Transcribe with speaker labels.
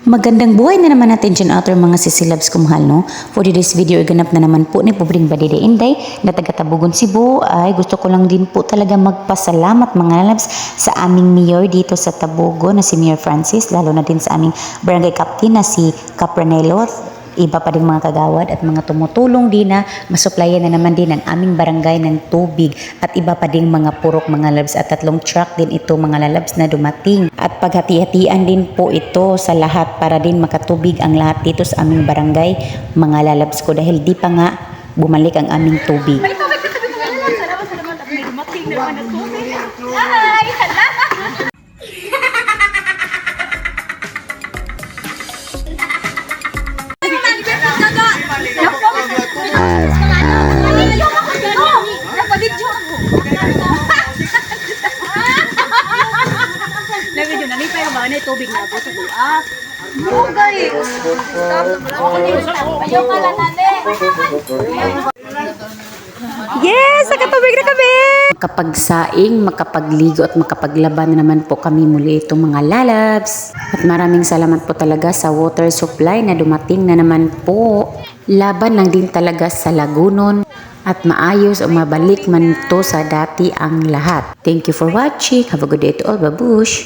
Speaker 1: Magandang buhay na naman natin dyan out mga sisilabs kumahal, no? For today's video, ganap na naman po ni Pobring Badide Inday na taga-Tabugon, Cebu. Ay gusto ko lang din po talaga magpasalamat mga lalabs sa aming mayor dito sa Tabugon na si Mayor Francis, lalo na din sa aming barangay captain na si Capranelo. Iba pa din mga kagawad at mga tumutulong din na masuplayan na naman din ang aming barangay ng tubig at iba pa din mga purok mga labs at 3 truck din ito mga lalabs na dumating at paghati-hatian din po ito sa lahat para din makatubig ang lahat dito sa aming barangay mga lalabs ko dahil di pa nga bumalik ang aming tubig.
Speaker 2: May tubig ka sabi mga lalabs. Salamat at may dumating naman ang tubig. Ay, hala! Nagpa-video ako. Nag-video na, may pero ba na tubig na ako sa buak. Oo guys. Ayaw ka lang
Speaker 1: Yes! Nakatubig na kami! Makapagsaing, makapagligo at makapaglaban na naman po kami muli itong mga lalabs. At maraming salamat po talaga sa water supply na dumating na naman po. Laban lang din talaga sa lagunon at maayos o mabalik man to sa dati ang lahat. Thank you for watching. Have a good day to all. Babush!